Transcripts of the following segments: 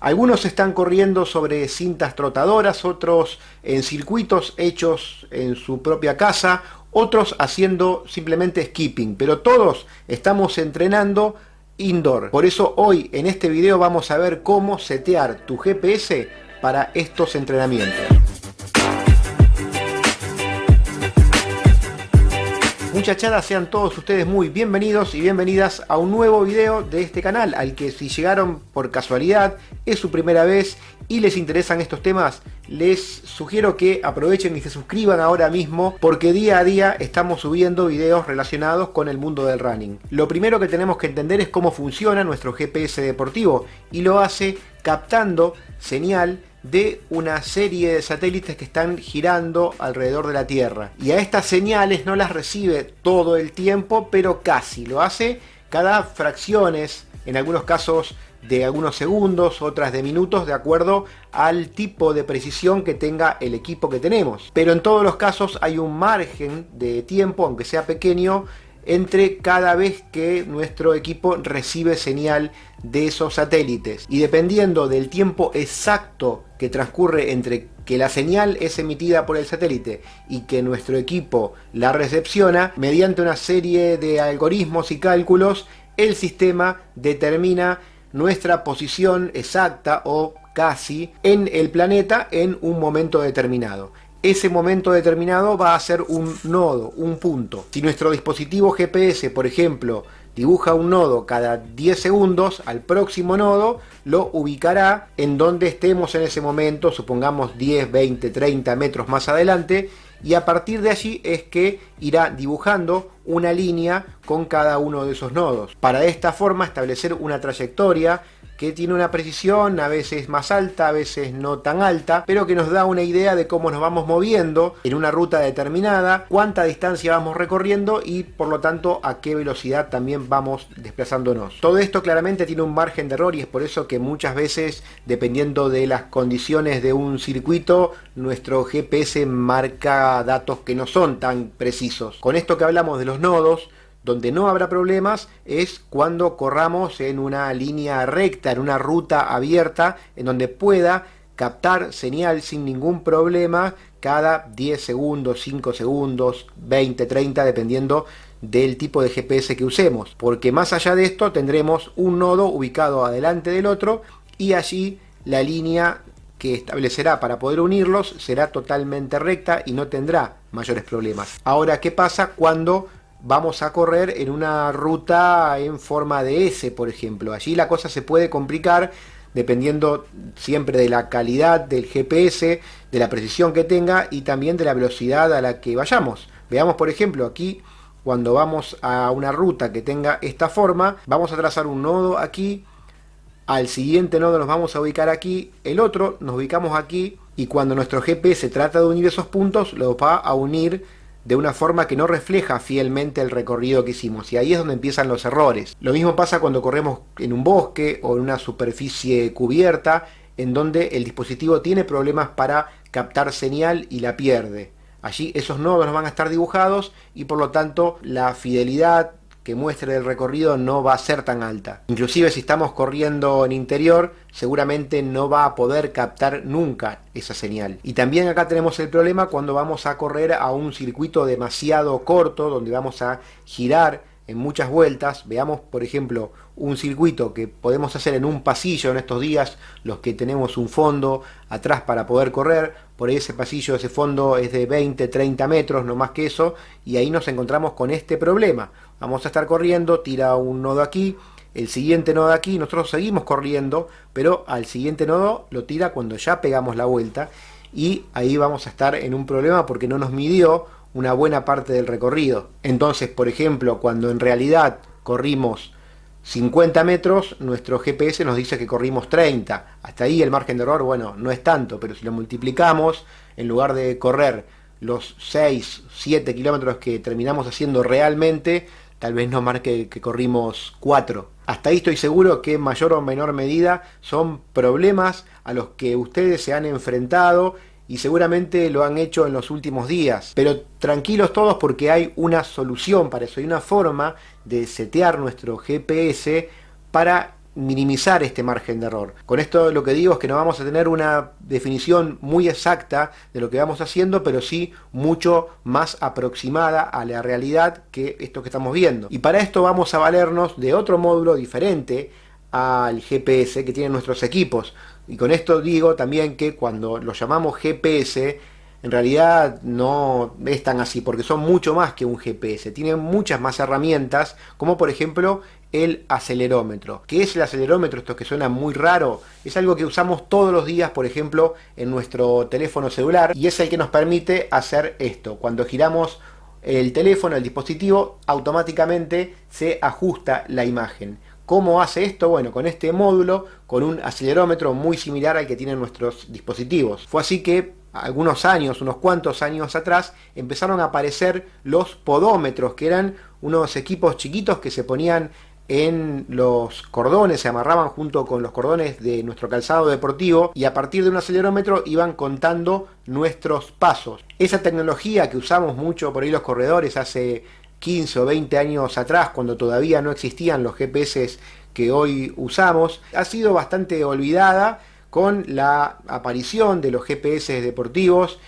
Algunos están corriendo sobre cintas trotadoras, otros en circuitos hechos en su propia casa, otros haciendo simplemente skipping, pero todos estamos entrenando indoor. Por eso hoy en este video vamos a ver cómo setear tu GPS para estos entrenamientos. Muchachadas, sean todos ustedes muy bienvenidos y bienvenidas a un nuevo video de este canal, al que si llegaron por casualidad, es su primera vez y les interesan estos temas, les sugiero que aprovechen y se suscriban ahora mismo, porque día a día estamos subiendo videos relacionados con el mundo del running. Lo primero que tenemos que entender es cómo funciona nuestro GPS deportivo, y lo hace captando señal de una serie de satélites que están girando alrededor de la Tierra, y a estas señales no las recibe todo el tiempo, pero casi lo hace cada fracciones, en algunos casos de algunos segundos, otras de minutos, de acuerdo al tipo de precisión que tenga el equipo que tenemos. Pero en todos los casos hay un margen de tiempo, aunque sea pequeño, entre cada vez que nuestro equipo recibe señal de esos satélites, y dependiendo del tiempo exacto que transcurre entre que la señal es emitida por el satélite y que nuestro equipo la recepciona, mediante una serie de algoritmos y cálculos, el sistema determina nuestra posición exacta o casi en el planeta en un momento determinado. Ese momento determinado va a ser un nodo, un punto. Si nuestro dispositivo GPS, por ejemplo, dibuja un nodo cada 10 segundos, al próximo nodo lo ubicará en donde estemos en ese momento, supongamos 10, 20, 30 metros más adelante, y a partir de allí es que irá dibujando una línea con cada uno de esos nodos, para de esta forma establecer una trayectoria que tiene una precisión a veces más alta, a veces no tan alta, pero que nos da una idea de cómo nos vamos moviendo en una ruta determinada, cuánta distancia vamos recorriendo y por lo tanto a qué velocidad también vamos desplazándonos. Todo esto claramente tiene un margen de error, y es por eso que muchas veces, dependiendo de las condiciones de un circuito, nuestro GPS marca datos que no son tan precisos. Con esto que hablamos de los nodos, donde no habrá problemas es cuando corramos en una línea recta, en una ruta abierta, en donde pueda captar señal sin ningún problema cada 10 segundos, 5 segundos, 20, 30, dependiendo del tipo de GPS que usemos. Porque más allá de esto tendremos un nodo ubicado adelante del otro, y allí la línea que establecerá para poder unirlos será totalmente recta y no tendrá mayores problemas. Ahora, ¿qué pasa cuando vamos a correr en una ruta en forma de S, por ejemplo? Allí la cosa se puede complicar dependiendo siempre de la calidad del GPS, de la precisión que tenga y también de la velocidad a la que vayamos. Veamos, por ejemplo, aquí cuando vamos a una ruta que tenga esta forma, vamos a trazar un nodo aquí, al siguiente nodo nos vamos a ubicar aquí, el otro nos ubicamos aquí, y cuando nuestro GPS trata de unir esos puntos, los va a unir de una forma que no refleja fielmente el recorrido que hicimos, y ahí es donde empiezan los errores. Lo mismo pasa cuando corremos en un bosque o en una superficie cubierta, en donde el dispositivo tiene problemas para captar señal y la pierde. Allí esos nodos no van a estar dibujados y por lo tanto la fidelidad que muestre el recorrido no va a ser tan alta. Inclusive si estamos corriendo en interior, seguramente no va a poder captar nunca esa señal. Y también acá tenemos el problema cuando vamos a correr a un circuito demasiado corto, donde vamos a girar en muchas vueltas. Veamos, por ejemplo, un circuito que podemos hacer en un pasillo en estos días, los que tenemos un fondo atrás para poder correr. Por ahí ese pasillo, ese fondo es de 20, 30 metros, no más que eso, y ahí nos encontramos con este problema. Vamos a estar corriendo, tira un nodo aquí, el siguiente nodo aquí, nosotros seguimos corriendo, pero al siguiente nodo lo tira cuando ya pegamos la vuelta, y ahí vamos a estar en un problema porque no nos midió una buena parte del recorrido. Entonces, por ejemplo, cuando en realidad corrimos 50 metros, nuestro GPS nos dice que corrimos 30. Hasta ahí el margen de error, bueno, no es tanto, pero si lo multiplicamos, en lugar de correr los 6, 7 kilómetros que terminamos haciendo realmente, tal vez nos marque que corrimos 4. Hasta ahí estoy seguro que en mayor o menor medida son problemas a los que ustedes se han enfrentado y seguramente lo han hecho en los últimos días. Pero tranquilos todos, porque hay una solución para eso, hay una forma de setear nuestro GPS para minimizar este margen de error. Con esto lo que digo es que no vamos a tener una definición muy exacta de lo que vamos haciendo, pero sí mucho más aproximada a la realidad que esto que estamos viendo. Y para esto vamos a valernos de otro módulo diferente al GPS que tienen nuestros equipos. Y con esto digo también que cuando lo llamamos GPS, en realidad no es tan así, porque son mucho más que un GPS. Tienen muchas más herramientas, como por ejemplo el acelerómetro. ¿Qué es el acelerómetro? Esto que suena muy raro. Es algo que usamos todos los días, por ejemplo, en nuestro teléfono celular, y es el que nos permite hacer esto. Cuando giramos el teléfono, el dispositivo, automáticamente se ajusta la imagen. ¿Cómo hace esto? Bueno, con este módulo, con un acelerómetro muy similar al que tienen nuestros dispositivos. Fue así que algunos años, unos cuantos años atrás, empezaron a aparecer los podómetros, que eran unos equipos chiquitos que se ponían en los cordones, se amarraban junto con los cordones de nuestro calzado deportivo, y a partir de un acelerómetro iban contando nuestros pasos. Esa tecnología que usamos mucho por ahí los corredores hace 15 o 20 años atrás, cuando todavía no existían los GPS que hoy usamos, ha sido bastante olvidada con la aparición de los GPS deportivos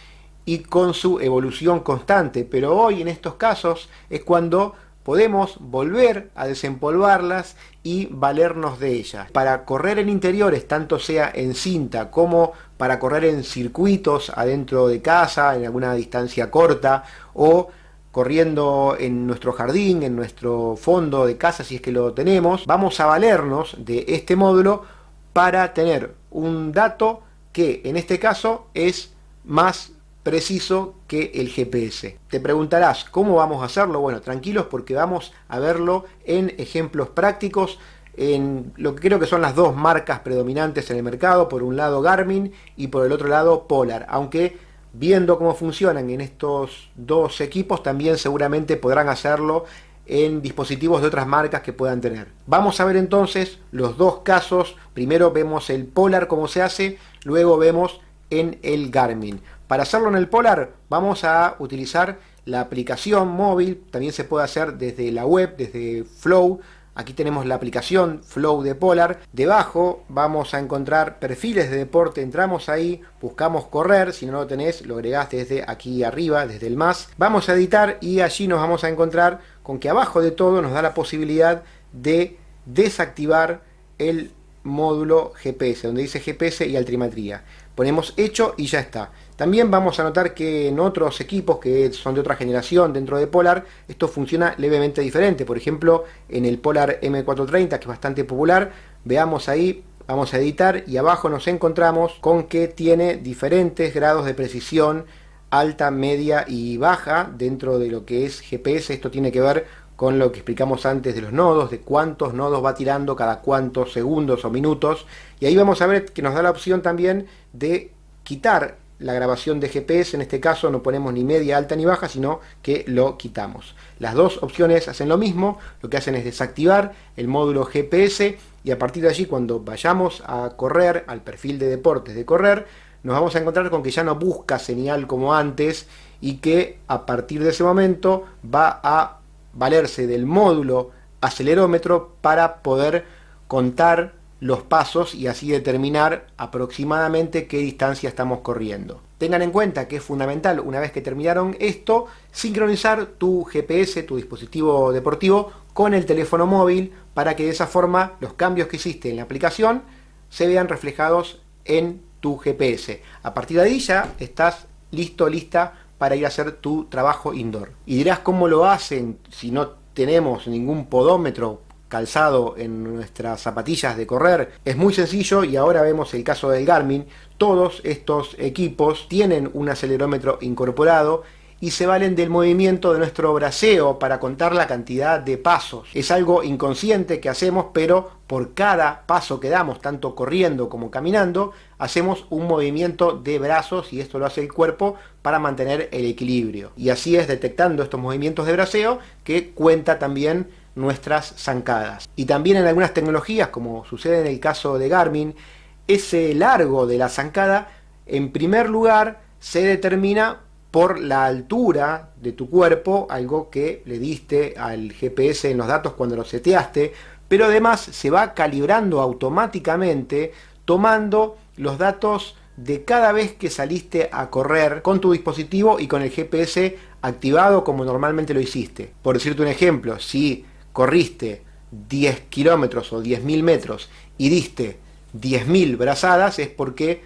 y con su evolución constante. Pero hoy en estos casos es cuando podemos volver a desempolvarlas y valernos de ellas. Para correr en interiores, tanto sea en cinta como para correr en circuitos adentro de casa, en alguna distancia corta, o corriendo en nuestro jardín, en nuestro fondo de casa si es que lo tenemos, vamos a valernos de este módulo para tener un dato que en este caso es más preciso que el GPS. Te preguntarás, ¿cómo vamos a hacerlo? Bueno, tranquilos, porque vamos a verlo en ejemplos prácticos en lo que creo que son las dos marcas predominantes en el mercado, por un lado Garmin y por el otro lado Polar, aunque viendo cómo funcionan en estos dos equipos también seguramente podrán hacerlo en dispositivos de otras marcas que puedan tener. Vamos a ver entonces los dos casos. Primero vemos el Polar cómo se hace, luego vemos en el Garmin. Para hacerlo en el Polar vamos a utilizar la aplicación móvil, también se puede hacer desde la web, desde Flow. Aquí tenemos la aplicación Flow de Polar. Debajo vamos a encontrar perfiles de deporte. Entramos ahí, buscamos correr. Si no lo tenés, lo agregás desde aquí arriba, desde el más. Vamos a editar y allí nos vamos a encontrar con que abajo de todo nos da la posibilidad de desactivar el módulo GPS, donde dice GPS y altimetría. Ponemos hecho y ya está. También vamos a notar que en otros equipos que son de otra generación dentro de Polar, esto funciona levemente diferente. Por ejemplo, en el Polar M430, que es bastante popular, veamos ahí, vamos a editar y abajo nos encontramos con que tiene diferentes grados de precisión, alta, media y baja dentro de lo que es GPS. Esto tiene que ver con lo que explicamos antes de los nodos, de cuántos nodos va tirando cada cuántos segundos o minutos. Y ahí vamos a ver que nos da la opción también de quitar la grabación de GPS. En este caso no ponemos ni media, alta ni baja, sino que lo quitamos. Las dos opciones hacen lo mismo, lo que hacen es desactivar el módulo GPS, y a partir de allí, cuando vayamos a correr al perfil de deportes de correr, nos vamos a encontrar con que ya no busca señal como antes, y que a partir de ese momento va a valerse del módulo acelerómetro para poder contar los pasos y así determinar aproximadamente qué distancia estamos corriendo. Tengan en cuenta que es fundamental, una vez que terminaron esto, sincronizar tu GPS, tu dispositivo deportivo, con el teléfono móvil, para que de esa forma los cambios que hiciste en la aplicación se vean reflejados en tu GPS. A partir de ahí ya estás listo, lista para ir a hacer tu trabajo indoor. Y dirás, ¿cómo lo hacen si no tenemos ningún podómetro calzado en nuestras zapatillas de correr? Es muy sencillo, y ahora vemos el caso del Garmin. Todos estos equipos tienen un acelerómetro incorporado y se valen del movimiento de nuestro braceo para contar la cantidad de pasos. Es algo inconsciente que hacemos, pero por cada paso que damos, tanto corriendo como caminando, hacemos un movimiento de brazos, y esto lo hace el cuerpo para mantener el equilibrio. Y así es, detectando estos movimientos de braceo, que cuenta también nuestras zancadas. Y también en algunas tecnologías, como sucede en el caso de Garmin, ese largo de la zancada, en primer lugar, se determina por la altura de tu cuerpo, algo que le diste al GPS en los datos cuando lo seteaste, pero además se va calibrando automáticamente tomando los datos de cada vez que saliste a correr con tu dispositivo y con el GPS activado como normalmente lo hiciste. Por decirte un ejemplo, si corriste 10 kilómetros o 10.000 metros y diste 10.000 brazadas, es porque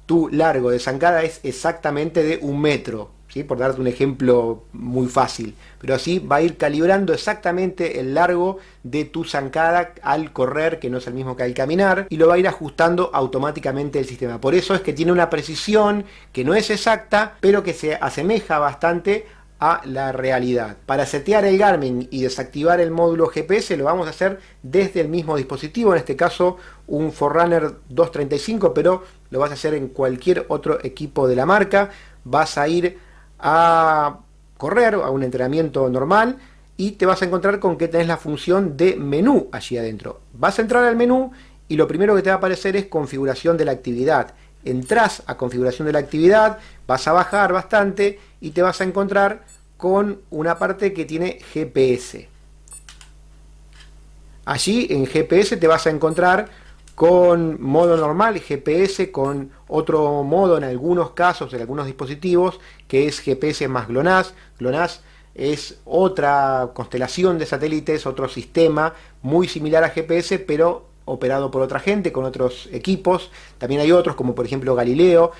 tu largo de zancada es exactamente de 1 metro, ¿sí? Por darte un ejemplo muy fácil. Pero así va a ir calibrando exactamente el largo de tu zancada al correr, que no es el mismo que al caminar, y lo va a ir ajustando automáticamente el sistema. Por eso es que tiene una precisión que no es exacta, pero que se asemeja bastante a la realidad. Para setear el Garmin y desactivar el módulo GPS lo vamos a hacer desde el mismo dispositivo, en este caso un Forerunner 235, pero lo vas a hacer en cualquier otro equipo de la marca. Vas a ir a correr, a un entrenamiento normal, y te vas a encontrar con que tenés la función de menú allí adentro. Vas a entrar al menú y lo primero que te va a aparecer es configuración de la actividad. Entrás a configuración de la actividad, vas a bajar bastante y te vas a encontrar con una parte que tiene GPS. Allí en GPS te vas a encontrar con modo normal, GPS, con otro modo en algunos casos, en algunos dispositivos, que es GPS más GLONASS. GLONASS es otra constelación de satélites, otro sistema muy similar a GPS, pero operado por otra gente, con otros equipos. También hay otros, como por ejemplo Galileo.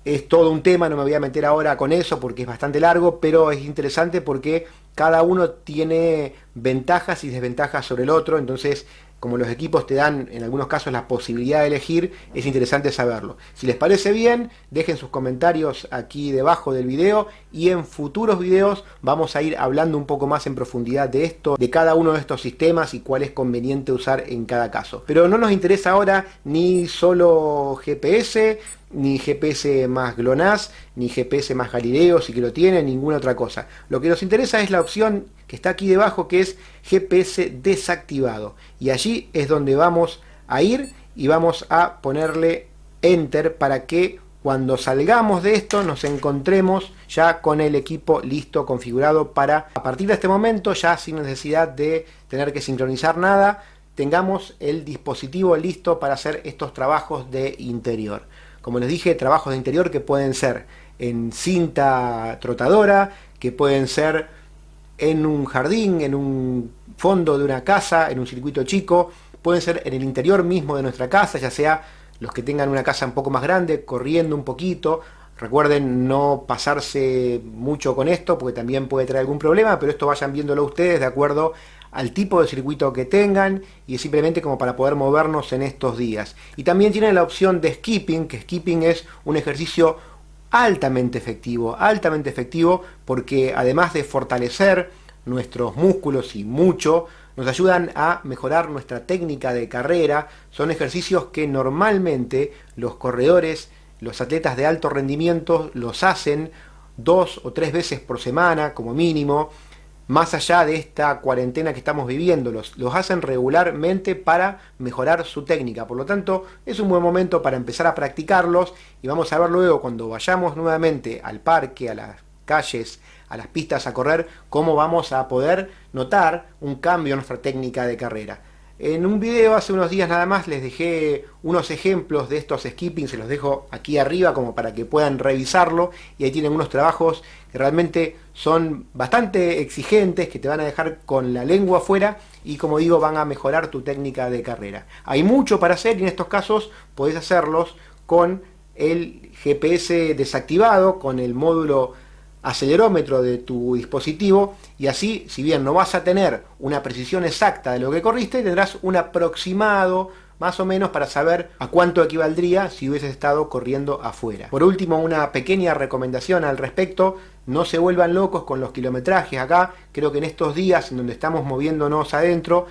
Es todo un tema, no me voy a meter ahora con eso porque es bastante largo, pero es interesante porque cada uno tiene ventajas y desventajas sobre el otro. Entonces, como los equipos te dan en algunos casos la posibilidad de elegir, es interesante saberlo. Si les parece bien, dejen sus comentarios aquí debajo del video, y en futuros videos vamos a ir hablando un poco más en profundidad de esto, de cada uno de estos sistemas y cuál es conveniente usar en cada caso. Pero no nos interesa ahora ni solo GPS, ni GPS más GLONASS, ni GPS más Galileo, si que lo tiene, ninguna otra cosa. Lo que nos interesa es la opción que está aquí debajo, que es GPS desactivado. Y allí es donde vamos a ir y vamos a ponerle Enter para que cuando salgamos de esto nos encontremos ya con el equipo listo, configurado, para a partir de este momento, ya sin necesidad de tener que sincronizar nada, tengamos el dispositivo listo para hacer estos trabajos de interior. Como les dije, trabajos de interior que pueden ser en cinta trotadora, que pueden ser en un jardín, en un fondo de una casa, en un circuito chico, pueden ser en el interior mismo de nuestra casa, ya sea los que tengan una casa un poco más grande, corriendo un poquito. Recuerden no pasarse mucho con esto porque también puede traer algún problema, pero esto vayan viéndolo ustedes de acuerdo al tipo de circuito que tengan, y es simplemente como para poder movernos en estos días. Y también tienen la opción de skipping, que skipping es un ejercicio altamente efectivo porque además de fortalecer nuestros músculos y mucho, nos ayudan a mejorar nuestra técnica de carrera. Son ejercicios que normalmente los corredores, los atletas de alto rendimiento los hacen 2 o 3 veces por semana como mínimo. Más allá de esta cuarentena que estamos viviendo, los hacen regularmente para mejorar su técnica. Por lo tanto, es un buen momento para empezar a practicarlos, y vamos a ver luego, cuando vayamos nuevamente al parque, a las calles, a las pistas a correr, cómo vamos a poder notar un cambio en nuestra técnica de carrera. En un video hace unos días nada más les dejé unos ejemplos de estos skipping, se los dejo aquí arriba como para que puedan revisarlo, y ahí tienen unos trabajos que realmente son bastante exigentes, que te van a dejar con la lengua afuera y, como digo, van a mejorar tu técnica de carrera. Hay mucho para hacer y en estos casos podés hacerlos con el GPS desactivado, con el módulo acelerómetro de tu dispositivo, y así, si bien no vas a tener una precisión exacta de lo que corriste, tendrás un aproximado más o menos para saber a cuánto equivaldría si hubieses estado corriendo afuera. Por último, una pequeña recomendación al respecto: no se vuelvan locos con los kilometrajes acá. Creo que en estos días en donde estamos moviéndonos adentro,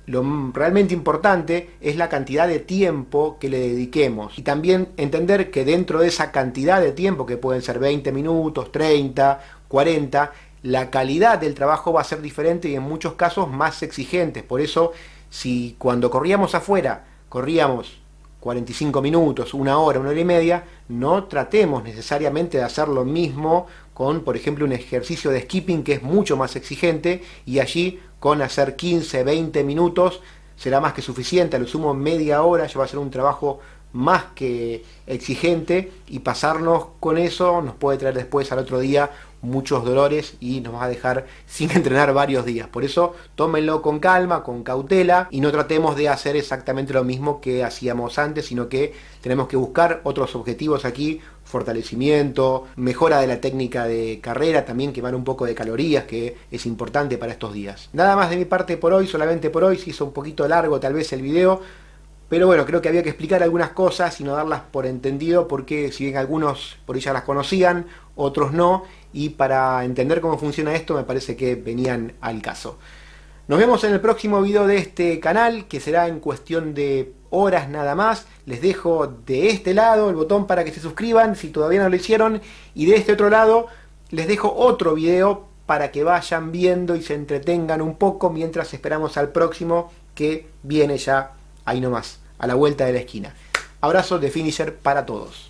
lo realmente importante es la cantidad de tiempo que le dediquemos, y también entender que dentro de esa cantidad de tiempo, que pueden ser 20 minutos, 30, 40, la calidad del trabajo va a ser diferente y en muchos casos más exigentes. Por eso, si cuando corríamos afuera corríamos 45 minutos, 1 hora y media, no tratemos necesariamente de hacer lo mismo con, por ejemplo, un ejercicio de skipping que es mucho más exigente, y allí con hacer 15, 20 minutos será más que suficiente, a lo sumo media hora ya va a ser un trabajo más que exigente, y pasarnos con eso nos puede traer después al otro día muchos dolores y nos va a dejar sin entrenar varios días. Por eso tómenlo con calma, con cautela, y no tratemos de hacer exactamente lo mismo que hacíamos antes, sino que tenemos que buscar otros objetivos aquí: fortalecimiento, mejora de la técnica de carrera, también quemar un poco de calorías, que es importante para estos días. Nada más de mi parte por hoy, solamente por hoy. Se hizo un poquito largo tal vez el video, pero bueno, creo que había que explicar algunas cosas y no darlas por entendido, porque si bien algunos por ahí ya las conocían, otros no, y para entender cómo funciona esto me parece que venían al caso. Nos vemos en el próximo video de este canal, que será en cuestión de horas nada más. Les dejo de este lado el botón para que se suscriban si todavía no lo hicieron, y de este otro lado les dejo otro video para que vayan viendo y se entretengan un poco mientras esperamos al próximo, que viene ya ahí nomás, a la vuelta de la esquina. Abrazos de Finisher para todos.